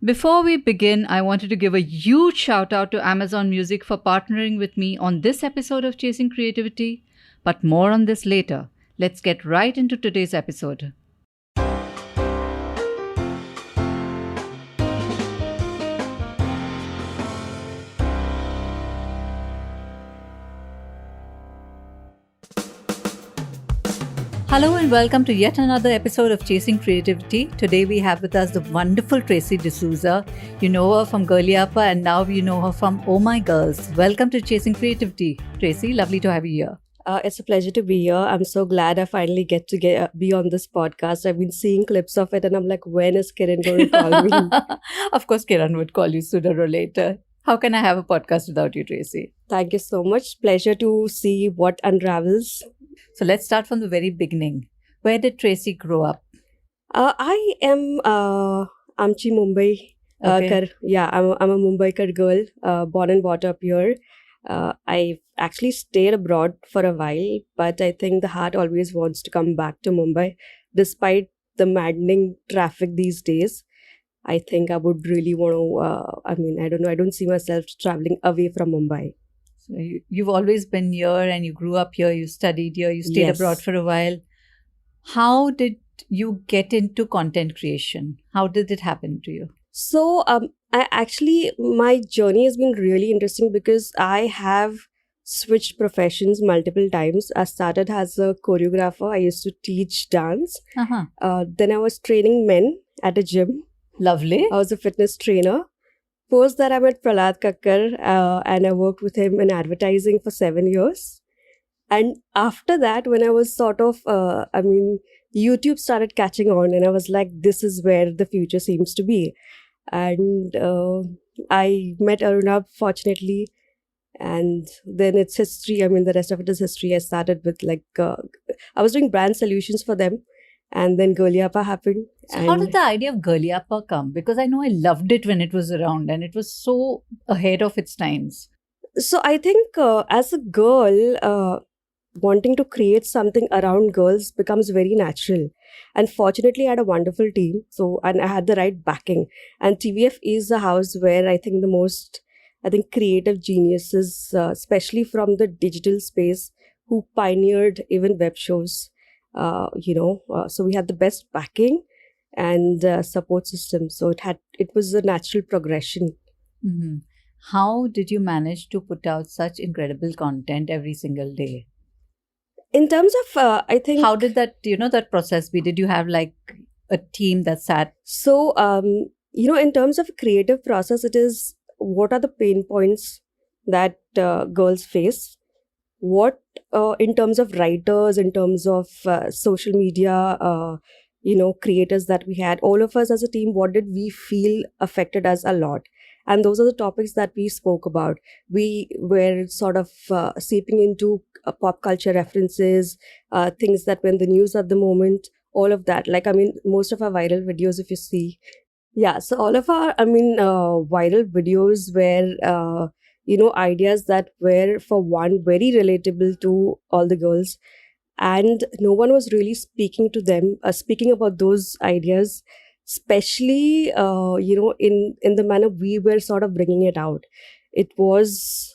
Before we begin, I wanted to give a huge shout out to Amazon Music for partnering with me on this episode of Chasing Creativity, but more on this later. Let's get right into today's episode. Hello and welcome to yet another episode of Chasing Creativity. Today we have with us the wonderful Tracy D'Souza. You know her from Girly Appa and now you know her from Oh My Girls. Welcome to Chasing Creativity. Tracy, lovely to have you here. It's a pleasure to be here. I'm so glad I finally get to be on this podcast. I've been seeing clips of it and I'm like, when is Kiran going to call me? Of course, Kiran would call you sooner or later. How can I have a podcast without you, Tracy? Thank you so much. Pleasure to see what unravels. So let's start from the very beginning. Where did Tracy grow up? I am Amchi Mumbai. Okay. I'm a Mumbaikar girl, born and brought up here. I actually stayed abroad for a while, but I think the heart always wants to come back to Mumbai. Despite the maddening traffic these days, I think I would really want to, I don't know, I don't see myself traveling away from Mumbai. So you've always been here and you grew up here, you studied here, you stayed Yes. abroad for a while. How did you get into content creation? How did it happen to you? So, my journey has been really interesting because I have switched professions multiple times. I started as a choreographer. I used to teach dance. Then I was training men at a gym. Lovely. I was a fitness trainer. Post that, I met Prahlad Kakkar and I worked with him in advertising for 7 years. And after that, when I was YouTube started catching on and I was like, this is where the future seems to be. And I met Arunabh, fortunately, and then it's history. The rest of it is history. I started with I was doing brand solutions for them, and then Girly Appa happened. So how did the idea of Girly Appa come? Because I know I loved it when it was around and it was so ahead of its times. So I think as a girl, wanting to create something around girls becomes very natural. And fortunately, I had a wonderful team. And I had the right backing. And TVF is the house where I think the most, creative geniuses, especially from the digital space, who pioneered even web shows. So we had the best backing and support system. So it was a natural progression. Mm-hmm. How did you manage to put out such incredible content every single day? In terms of, I think... How did that process be? Did you have like a team that sat? So, in terms of creative process, it is what are the pain points that girls face? What, in terms of writers, in terms of social media, creators that we had, all of us as a team, what did we feel affected us a lot? And those are the topics that we spoke about. We were sort of seeping into pop culture references, things that were in the news at the moment, all of that. Most of our viral videos, if you see. Yeah, so all of our, viral videos were, ideas that were, for one, very relatable to all the girls. And no one was really speaking to them, speaking about those ideas, especially, in the manner we were sort of bringing it out. It was,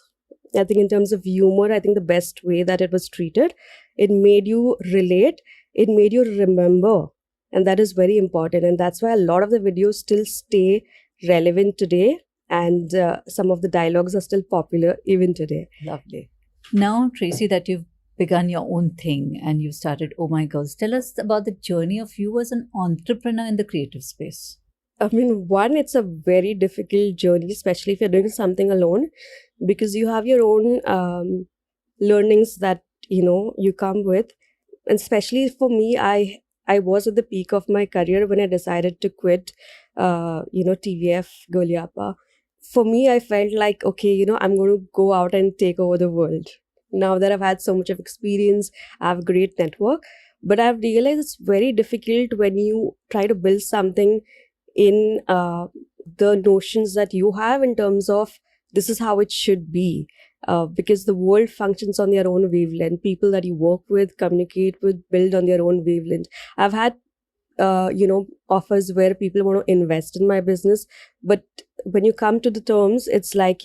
I think, in terms of humor, I think the best way that it was treated. It made you relate. It made you remember. And that is very important. And that's why a lot of the videos still stay relevant today. And some of the dialogues are still popular even today. Lovely. Now, Tracy, that you've begun your own thing and you started Oh My Girls, tell us about the journey of you as an entrepreneur in the creative space. One, it's a very difficult journey, especially if you're doing something alone, because you have your own learnings that, you come with. And especially for me, I was at the peak of my career when I decided to quit, TVF, Girly Appa. For me, I felt like, okay, I'm going to go out and take over the world. Now that I've had so much of experience, I have a great network. But I've realized it's very difficult when you try to build something in the notions that you have in terms of this is how it should be. Because the world functions on their own wavelength. People that you work with, communicate with, build on their own wavelength. I've had offers where people want to invest in my business. But when you come to the terms, it's like,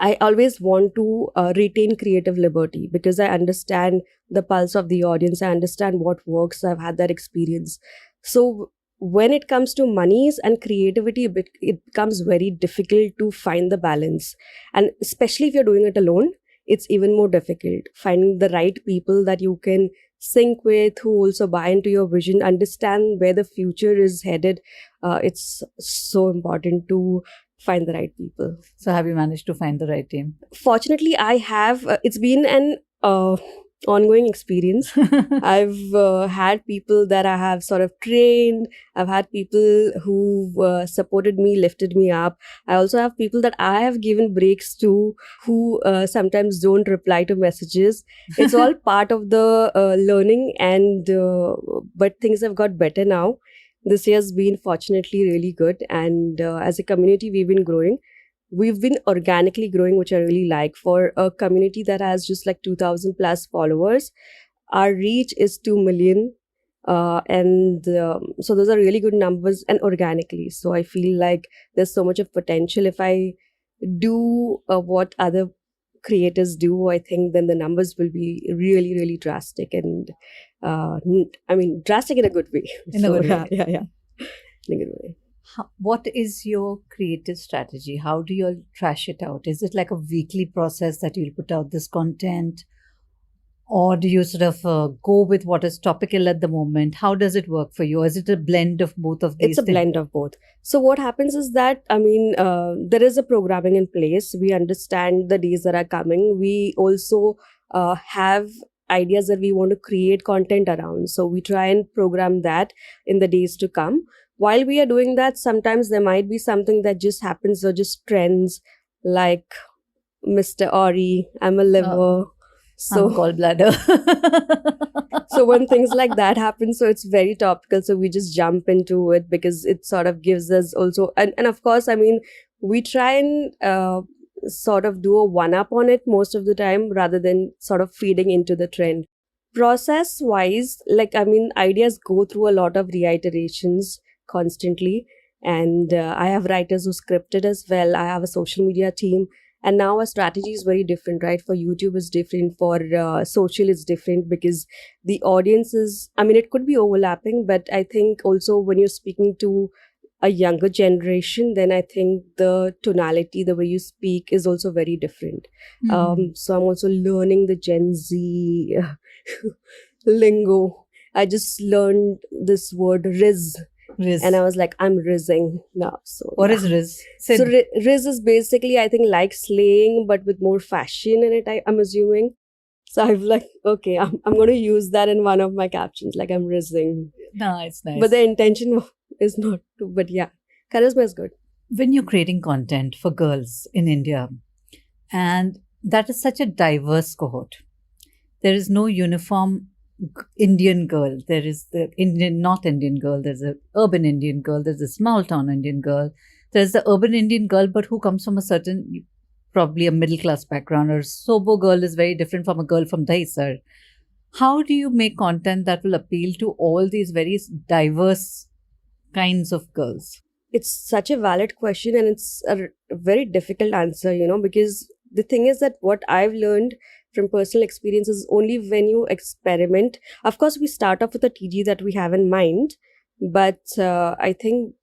I always want to retain creative liberty, because I understand the pulse of the audience. I understand what works. I've had that experience. So when it comes to monies and creativity, it becomes very difficult to find the balance. And especially if you're doing it alone, it's even more difficult. Finding the right people that you can sync with, who also buy into your vision, understand where the future is headed. It's so important to find the right people. So have you managed to find the right team? Fortunately, I have. It's been an ongoing experience. I've had people that I have sort of trained. I've had people who supported me, lifted me up. I also have people that I have given breaks to, who sometimes don't reply to messages. It's all part of the learning, and but things have got better now. This year's been fortunately really good, and as a community, we've been growing. We've been organically growing, which I really like. For a community that has just like 2,000 plus followers, our reach is 2 million. And so those are really good numbers, and organically. So I feel like there's so much of potential. If I do what other creators do, I think then the numbers will be really, really drastic. And drastic in a good way. In a good way. Yeah. In a good way. What is your creative strategy? How do you trash it out? Is it like a weekly process that you'll put out this content? Or do you sort of go with what is topical at the moment? How does it work for you? Is it a blend of both of these It's a blend of both. So what happens is that, there is a programming in place. We understand the days that are coming. We also have ideas that we want to create content around. So we try and program that in the days to come. While we are doing that, sometimes there might be something that just happens or just trends, like Mr. Ori, I'm a liver. So I'm gallbladder. So when things like that happen, so it's very topical. So we just jump into it because it sort of gives us also, and of course, we try and sort of do a one-up on it most of the time, rather than sort of feeding into the trend. Process wise, ideas go through a lot of reiterations constantly, and I have writers who script it as well. I have a social media team, and now our strategy is very different, right? For YouTube is different, for social is different, because the audience is, it could be overlapping, but I think also when you're speaking to a younger generation, then I think the tonality, the way you speak is also very different. So I'm also learning the Gen Z lingo. I just learned this word Riz. And I was like, I'm rizzing now. So what is Riz? So Riz is basically, I think, like slaying, but with more fashion in it, I'm assuming. So I'm like, okay, I'm going to use that in one of my captions, like I'm rizzing. Nice. But the intention is not to, but yeah, charisma is good. When you're creating content for girls in India, and that is such a diverse cohort, there is no uniform Indian girl. There is the North Indian girl, there's an urban Indian girl, there's a small town Indian girl, there's the urban Indian girl, but who comes from a certain, probably a middle class background, or Sobo girl is very different from a girl from Dahisar. How do you make content that will appeal to all these very diverse kinds of girls? It's such a valid question, and it's a very difficult answer, because the thing is that what I've learned from personal experiences, only when you experiment. Of course, we start off with a TG that we have in mind, but I think,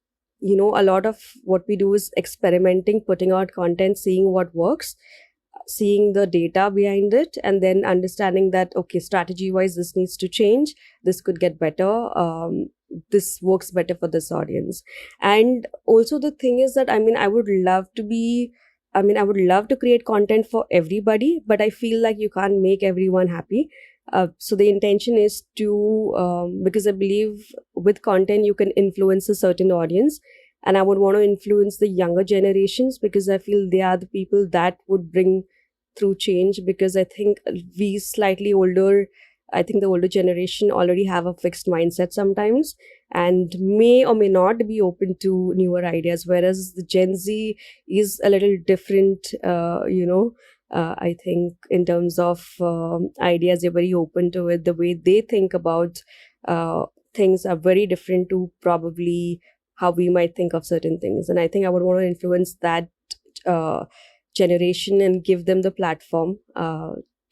a lot of what we do is experimenting, putting out content, seeing what works, seeing the data behind it, and then understanding that, okay, strategy wise, this needs to change, this could get better, this works better for this audience. And also the thing is that, I would love to create content for everybody, but I feel like you can't make everyone happy. So the intention is to, because I believe with content, you can influence a certain audience. And I would want to influence the younger generations, because I feel they are the people that would bring through change. Because I think we slightly older, I think the older generation already have a fixed mindset sometimes, and may or may not be open to newer ideas, whereas the Gen Z is a little different, I think in terms of ideas, they're very open to it. The way they think about things are very different to probably how we might think of certain things. And I think I would want to influence that generation and give them the platform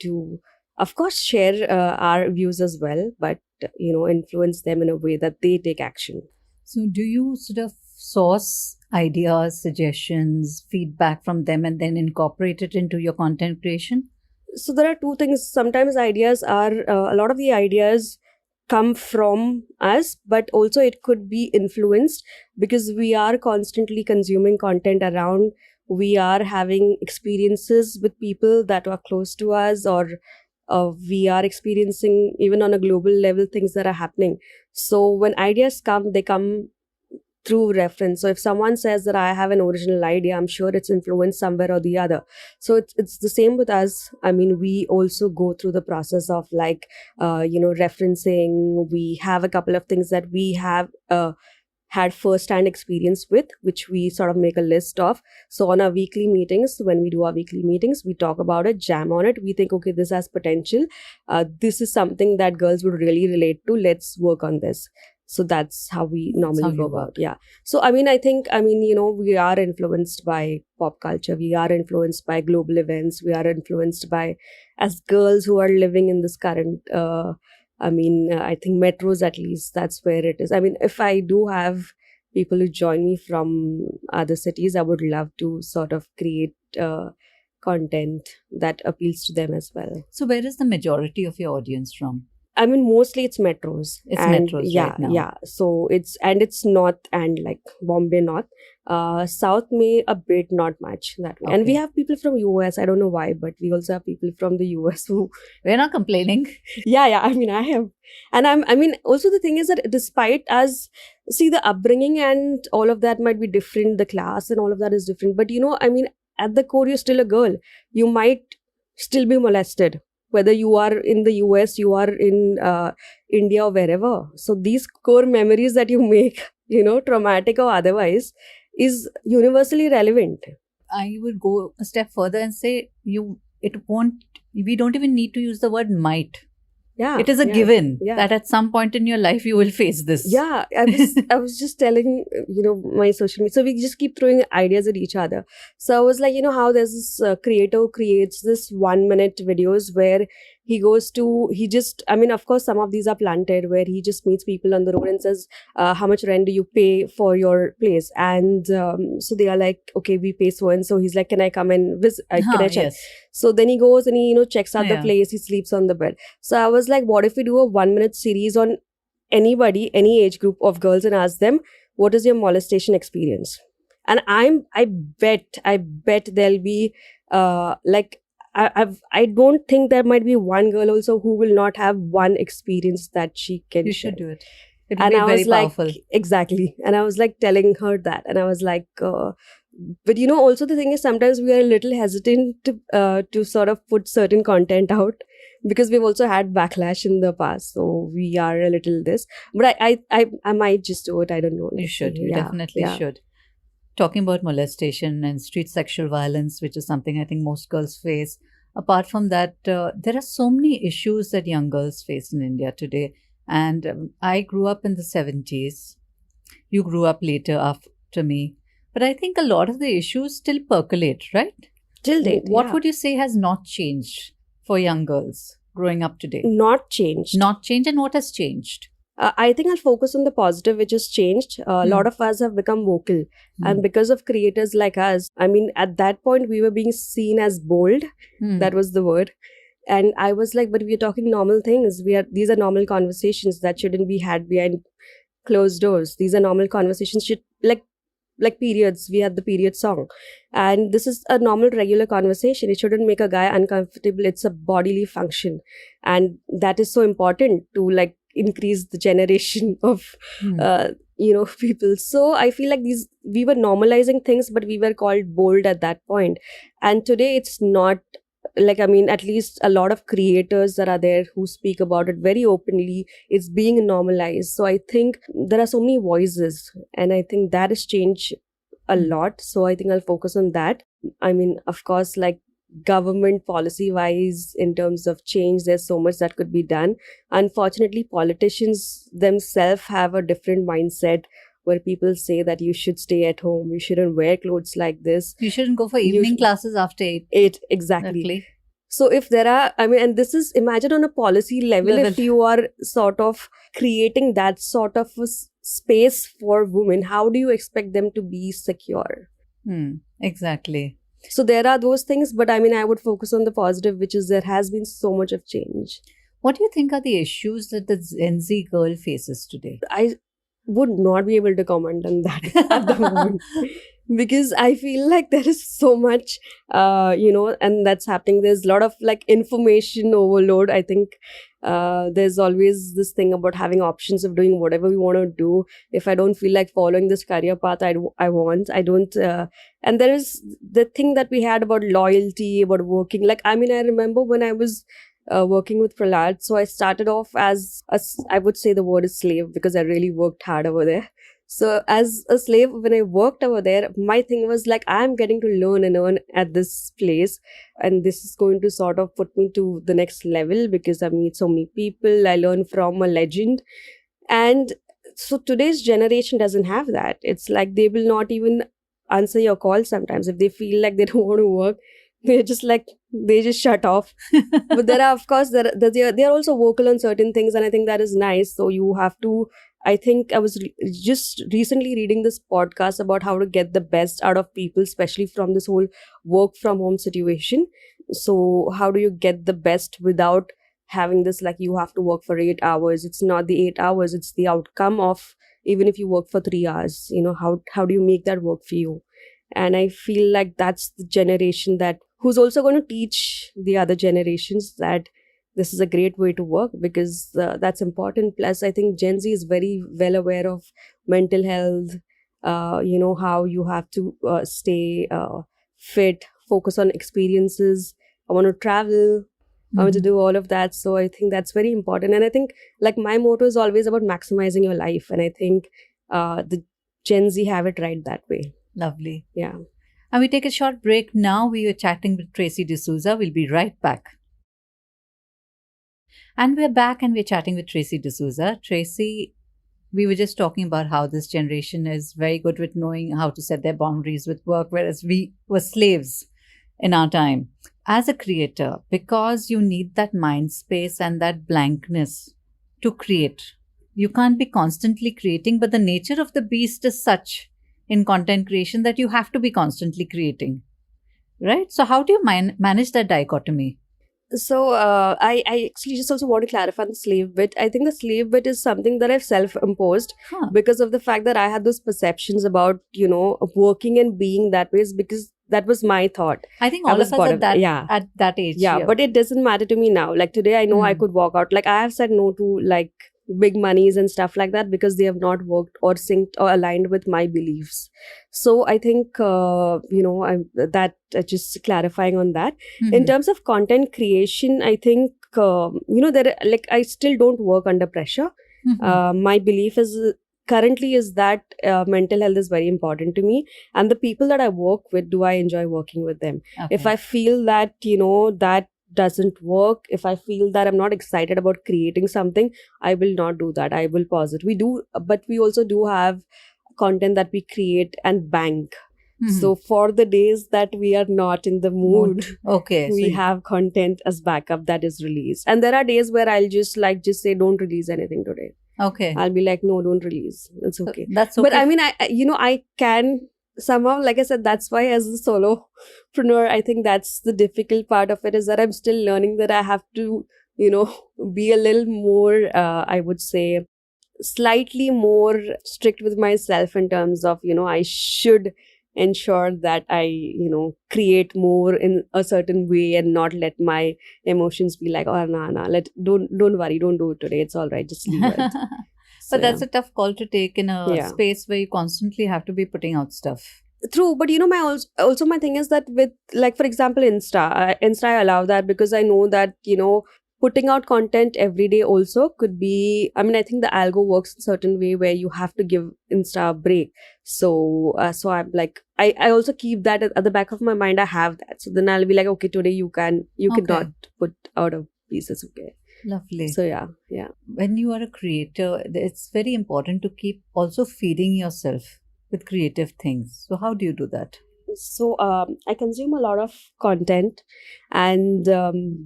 to, of course, share our views as well, but influence them in a way that they take action. So, do you sort of source ideas, suggestions, feedback from them and then incorporate it into your content creation? So, there are two things. Sometimes ideas are, a lot of the ideas come from us, but also it could be influenced because we are constantly consuming content around. We are having experiences with people that are close to us, or we are experiencing even on a global level things that are happening. So when ideas come, they come through reference. So if someone says that I have an original idea, I'm sure it's influenced somewhere or the other. So it's the same with us. I mean, we also go through the process of referencing. We have a couple of things that we have had first-hand experience with, which we sort of make a list of. So on our weekly meetings, when we do our weekly meetings, we talk about it, jam on it. We think, okay, this has potential. This is something that girls would really relate to. Let's work on this. So that's how we normally go about. Yeah. So I think we are influenced by pop culture. We are influenced by global events. We are influenced by, as girls who are living in this current I think metros, at least, that's where it is. I mean, if I do have people who join me from other cities, I would love to sort of create content that appeals to them as well. So where is the majority of your audience from? I mean, mostly it's metros. It's metros yeah, right now. Yeah. So it's north and like Bombay north. South may a bit, not much that way. Okay. And we have people from US. I don't know why, but we also have people from the US who... We're not complaining. Yeah. I mean, I have. And also the thing is that despite us, see, the upbringing and all of that might be different. The class and all of that is different. But at the core, you're still a girl. You might still be molested. Whether you are in the US, you are in India or wherever. So these core memories that you make, traumatic or otherwise, is universally relevant. I would go a step further and say we don't even need to use the word might. Yeah, it is a given that at some point in your life you will face this. Yeah, I was just telling my social media. So we just keep throwing ideas at each other. So I was like, how there's this creator who creates this 1-minute videos where he goes to, of course, some of these are planted where he just meets people on the road and says, how much rent do you pay for your place? And so they are like, okay, we pay so and so. He's like, can I come and visit? Can I check? Yes. So then he goes and he, checks out the place. He sleeps on the bed. So I was like, what if we do a 1-minute series on anybody, any age group of girls, and ask them, what is your molestation experience? And I bet there'll be I don't think there might be one girl also who will not have one experience that she can You share. should do it. It would be very powerful. Exactly. And I was like telling her that. And I was like, but also the thing is sometimes we are a little hesitant to sort of put certain content out because we've also had backlash in the past. So we are a little this. But I might just do it. I don't know. You should. You definitely should. Talking about molestation and street sexual violence, which is something I think most girls face. Apart from that, there are so many issues that young girls face in India today. And I grew up in the 70s. You grew up later after me. But I think a lot of the issues still percolate, right? Till date. What would you say has not changed for young girls growing up today? Not changed. Not changed. And what has changed? I think I'll focus on the positive, which has changed. A lot of us have become vocal. And because of creators like us, at that point, we were being seen as bold. That was the word. And I was like, but we're talking normal things. These are normal conversations that shouldn't be had behind closed doors. These are normal conversations, like periods. We had the period song. And this is a normal, regular conversation. It shouldn't make a guy uncomfortable. It's a bodily function. And that is so important to increase the generation of people. So I feel like we were normalizing things, but we were called bold at that point. And today it's not at least a lot of creators that are there who speak about it very openly. It's being normalized. So I think there are so many voices, and I think that has changed a lot. So I think I'll focus on that. Of course, government policy wise, in terms of change, there's so much that could be done. Unfortunately, politicians themselves have a different mindset where people say that you should stay at home, you shouldn't wear clothes like this. You shouldn't go for You evening should- classes after 8. Exactly. Exactly. So if there are, I mean, and this is, imagine on a policy level, if you are sort of creating that sort of a space for women, how do you expect them to be secure? Exactly. So there are those things, but I mean, I would focus on the positive, which is there has been so much of change. What do you think are the issues that the Gen Z girl faces today? I would not be able to comment on that at the moment. Because I feel like there is so much, and that's happening. There's a lot of like information overload. I think there's always this thing about having options of doing whatever we want to do. If I don't feel like following this career path I don't. And there is the thing that we had about loyalty, about working. Like, I mean, I remember when I was working with Prahlad. So I started off as, I would say the word is slave, because I really worked hard over there. So as a slave, when I worked over there, my thing was like, I'm getting to learn and earn at this place. And this is going to sort of put me to the next level, because I meet so many people. I learn from a legend. And so today's generation doesn't have that. It's like they will not even answer your call sometimes. If they feel like they don't want to work, they're just like, they just shut off. But there are, of course, they're also vocal on certain things. And I think that is nice. So you have to, I think I was just recently reading this podcast about how to get the best out of people, especially from this whole work from home situation. So how do you get the best without having this, like, you have to work for 8 hours? It's not the 8 hours, it's the outcome of, even if you work for 3 hours, how do you make that work for you? And I feel like that's the generation that who's also going to teach the other generations that this is a great way to work, because that's important. Plus, I think Gen Z is very well aware of mental health, how you have to stay fit, focus on experiences. I want to travel. I want to do all of that. So I think that's very important. And I think, like, my motto is always about maximizing your life. And I think the Gen Z have it right that way. Lovely. Yeah. And we take a short break now. We are chatting with Tracy D'Souza. We'll be right back. And we're back and we're chatting with Tracy D'Souza. Tracy, we were just talking about how this generation is very good with knowing how to set their boundaries with work, whereas we were slaves in our time. As a creator, because you need that mind space and that blankness to create, you can't be constantly creating, but the nature of the beast is such in content creation that you have to be constantly creating, right? So how do you manage that dichotomy? So I actually just also want to clarify the slave bit. I think the slave bit is something that I've self-imposed because of the fact that I had those perceptions about, working and being that way, because that was my thought. I think all of us at that age. Yeah, but it doesn't matter to me now. Like today, I know I could walk out. Like I have said no to like big monies and stuff like that because they have not worked or synced or aligned with my beliefs. So I think, just clarifying on that. In terms of content creation, I think, I still don't work under pressure. My belief is currently is that mental health is very important to me, and the people that I work with, do I enjoy working with them? Okay. If I feel that, that doesn't work, if I feel that I'm not excited about creating something, I will not do that. I will pause it. But we also do have content that we create and bank. So for the days that we are not in the mood, we have content as backup that is released. And there are days where I'll just say, don't release anything today. Okay. I'll be like, no, don't release. It's okay. That's okay. But I mean, I can somehow, like I said, that's why as a solopreneur, I think that's the difficult part of it, is that I'm still learning that I have to, be a little more, I would say, slightly more strict with myself in terms of, I should ensure that I, create more in a certain way and not let my emotions be like, oh, don't worry, don't do it today. It's all right. Just leave it. But that's a tough call to take in a space where you constantly have to be putting out stuff. True, but my thing is that with, like, for example, Insta I allow that because I know that, putting out content every day also could be, I mean, I think the algo works in a certain way where you have to give Insta a break. So so I'm like, I also keep that at the back of my mind. I have that. So then I'll be like, okay, today you cannot put out a piece. It's okay. Lovely. So yeah. When you are a creator, it's very important to keep also feeding yourself with creative things. So how do you do that? So I consume a lot of content and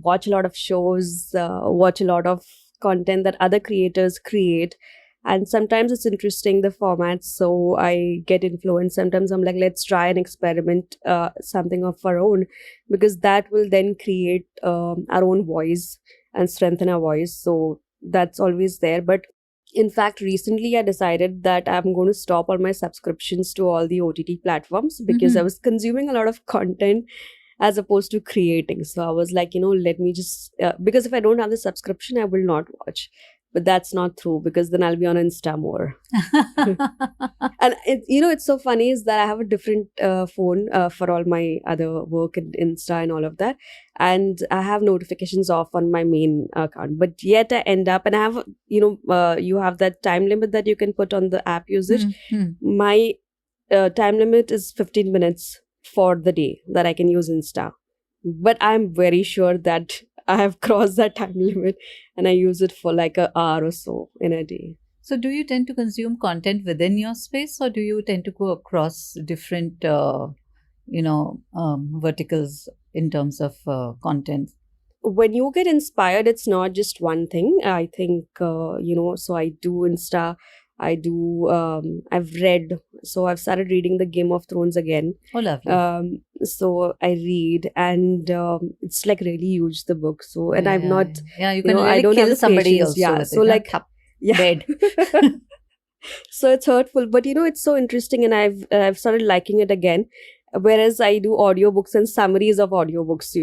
watch a lot of shows, watch a lot of content that other creators create. And sometimes it's interesting, the formats. So I get influenced. Sometimes I'm like, let's try and experiment something of our own, because that will then create our own voice and strengthen our voice. So that's always there. But in fact, recently I decided that I'm going to stop all my subscriptions to all the OTT platforms, because I was consuming a lot of content as opposed to creating. So I was like, let me just, because if I don't have the subscription, I will not watch. But that's not true, because then I'll be on Insta more. And it's so funny is that I have a different phone for all my other work and Insta and all of that. And I have notifications off on my main account. But yet I end up, and I have, you have that time limit that you can put on the app usage. My time limit is 15 minutes for the day that I can use Insta. But I'm very sure that I have crossed that time limit and I use it for like an hour or so in a day. So do you tend to consume content within your space, or do you tend to go across different, verticals in terms of content? When you get inspired, it's not just one thing. I think, so I do Insta. I've read, so I've started reading the Game of Thrones again. Oh, lovely. So I read, and it's like really huge, the book. So, and I'm not, you can really I don't kill have somebody patience. also. Yeah. With So it, like, dead. So it's hurtful, but it's so interesting, and I've started liking it again. Whereas I do audiobooks and summaries of audiobooks,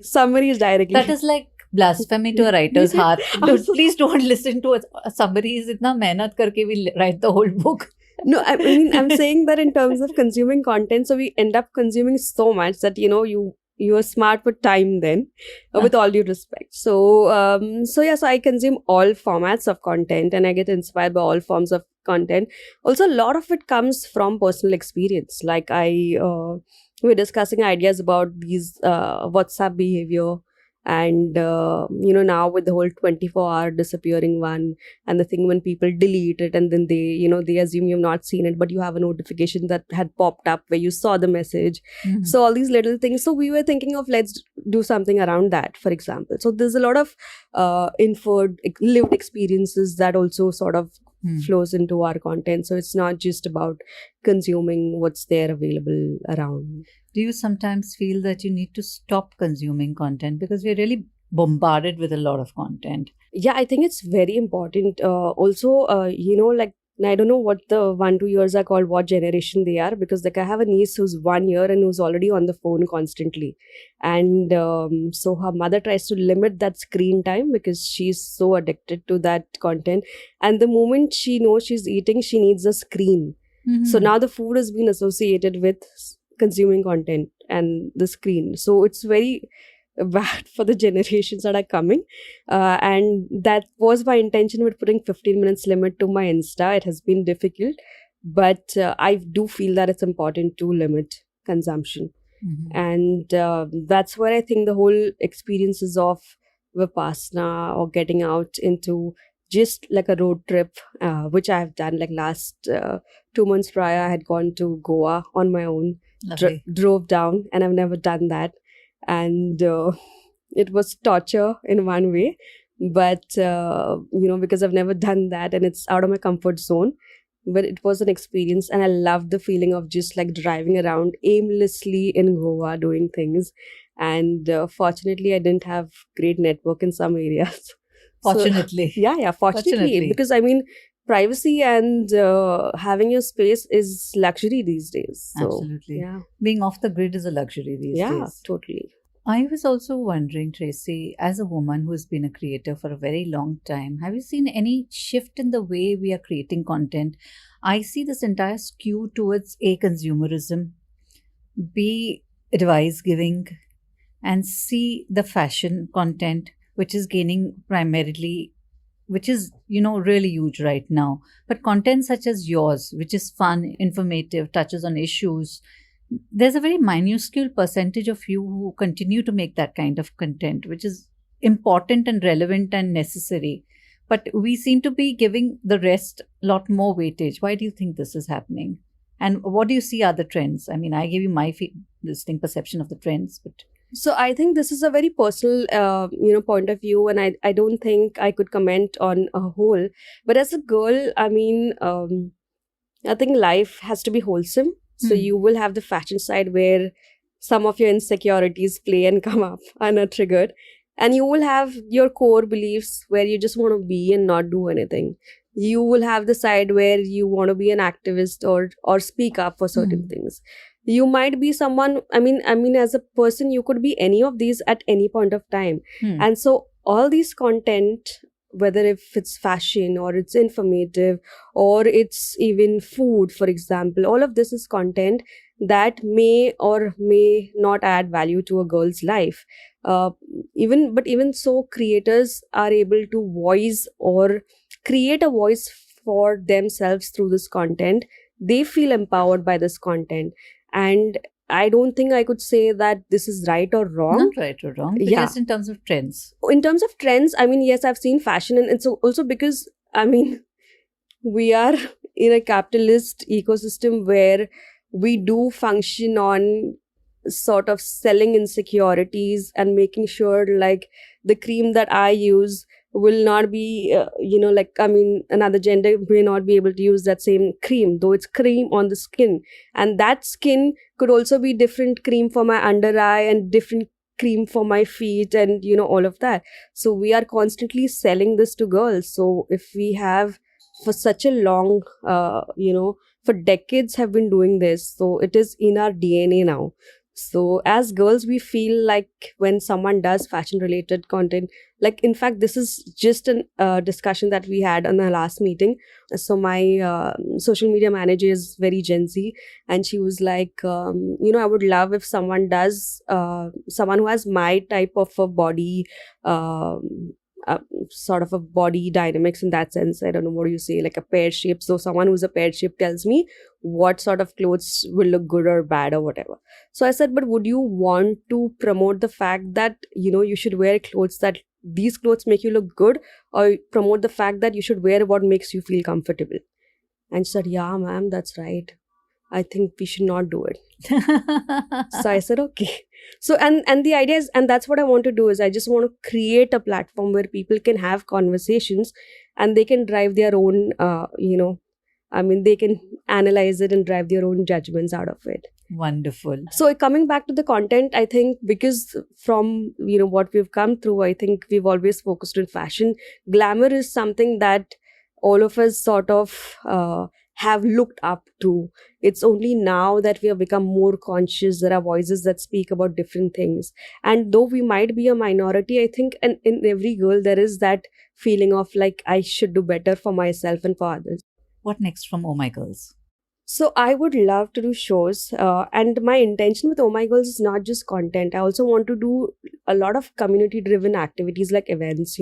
Summaries directly. That is like blasphemy to a writer's heart. Please don't listen to summaries. Itna mehnat karke we write the whole book. No, I mean, I'm saying that in terms of consuming content, so we end up consuming so much that, you are smart with time then, with all due respect. So, so I consume all formats of content, and I get inspired by all forms of content. Also, a lot of it comes from personal experience. Like we're discussing ideas about these WhatsApp behavior, and now with the whole 24-hour disappearing one, and the thing when people delete it and then they assume you've not seen it, but you have a notification that had popped up where you saw the message. So all these little things. So we were thinking of, let's do something around that, for example. So there's a lot of inferred lived experiences that also sort of flows into our content. So it's not just about consuming what's there available around. Do you sometimes feel that you need to stop consuming content because we're really bombarded with a lot of content? Yeah, I think it's very important. Also, like, I don't know what the 1-2 years are called, what generation they are, because like I have a niece who's 1 year and who's already on the phone constantly. And so her mother tries to limit that screen time because she's so addicted to that content. And the moment she knows she's eating, she needs a screen. So now the food has been associated with consuming content and the screen. So it's very bad for the generations that are coming. And that was my intention with putting 15 minutes limit to my Insta. It has been difficult, but I do feel that it's important to limit consumption. And that's where I think the whole experiences of Vipassana or getting out into just like a road trip, which I have done like last 2 months prior, I had gone to Goa on my own. Drove down, and I've never done that, and it was torture in one way, but because I've never done that and it's out of my comfort zone, but it was an experience, and I loved the feeling of just like driving around aimlessly in Goa doing things. And fortunately I didn't have great network in some areas. Fortunately. So, fortunately, because I mean, privacy and having your space is luxury these days. So, absolutely. Yeah. Being off the grid is a luxury these days. Yeah, totally. I was also wondering, Tracy, as a woman who has been a creator for a very long time, have you seen any shift in the way we are creating content? I see this entire skew towards A, consumerism, B, advice giving, and see the fashion content, which is gaining primarily, which is, really huge right now. But content such as yours, which is fun, informative, touches on issues, there's a very minuscule percentage of you who continue to make that kind of content, which is important and relevant and necessary. But we seem to be giving the rest a lot more weightage. Why do you think this is happening? And what do you see are the trends? I mean, I gave you my distinct perception of the trends, but So I think this is a very personal, point of view, and I don't think I could comment on a whole. But as a girl, I mean, I think life has to be wholesome. So you will have the fashion side where some of your insecurities play and come up and are triggered. And you will have your core beliefs where you just want to be and not do anything. You will have the side where you want to be an activist or speak up for certain things. You might be someone, I mean, as a person, you could be any of these at any point of time. And so all these content, whether if it's fashion or it's informative or it's even food, for example, all of this is content that may or may not add value to a girl's life. Even so, creators are able to voice or create a voice for themselves through this content. They feel empowered by this content. And I don't think I could say that this is right or wrong. Not right or wrong, because in terms of trends. In terms of trends, I mean, yes, I've seen fashion, and it's also because, I mean, we are in a capitalist ecosystem where we do function on sort of selling insecurities and making sure like the cream that I use will not be, another gender may not be able to use that same cream, though it's cream on the skin. And that skin could also be different cream for my under eye and different cream for my feet and, all of that. So we are constantly selling this to girls. So if we have for such a long, for decades have been doing this, so it is in our DNA now. So as girls, we feel like when someone does fashion related content, like in fact, this is just a discussion that we had on the last meeting. So my social media manager is very Gen Z, and she was like, I would love if someone does, someone who has my type of a body, sort of a body dynamics in that sense. I don't know what do you say, like a pear shape. So someone who's a pear shape tells me what sort of clothes will look good or bad or whatever. So I said, but would you want to promote the fact that, you should wear clothes that these clothes make you look good, or promote the fact that you should wear what makes you feel comfortable? And she said, yeah, ma'am, that's right. I think we should not do it. So I said, okay. So and the idea is, and that's what I want to do, is I just want to create a platform where people can have conversations and they can drive their own, they can analyze it and drive their own judgments out of it. Wonderful. So coming back to the content, I think because from, what we've come through, I think we've always focused on fashion. Glamour is something that all of us sort of have looked up to. It's only now that we have become more conscious. There are voices that speak about different things. And though we might be a minority, I think in every girl, there is that feeling of like, I should do better for myself and for others. What next from Oh My Girls? So I would love to do shows, and my intention with Oh My Girls is not just content. I also want to do a lot of community-driven activities like events,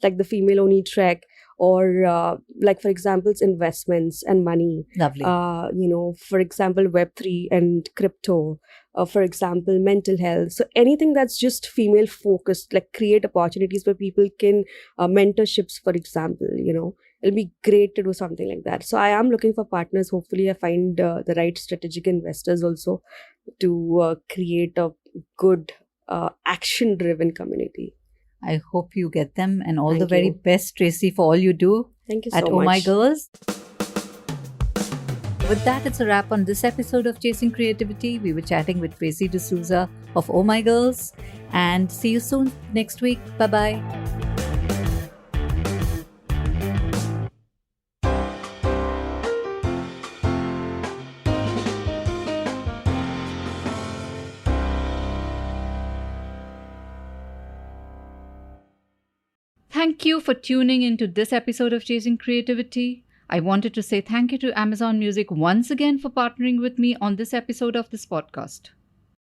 like the Female Only Trek, or like, for example, it's investments and money. Lovely. For example, Web3 and crypto, for example, mental health. So anything that's just female focused, like create opportunities where people can, mentorships, for example, it'll be great to do something like that. So I am looking for partners. Hopefully I find the right strategic investors also to create a good action-driven community. I hope you get them, and all Thank the very you. best, Tracy, for all you do. Thank you so at much. Oh My Girls. With that, it's a wrap on this episode of Chasing Creativity. We were chatting with Tracy D'Souza of Oh My Girls, and see you soon next week. Bye-bye. Thank you for tuning into this episode of Chasing Creativity. I wanted to say thank you to Amazon Music once again for partnering with me on this episode of this podcast.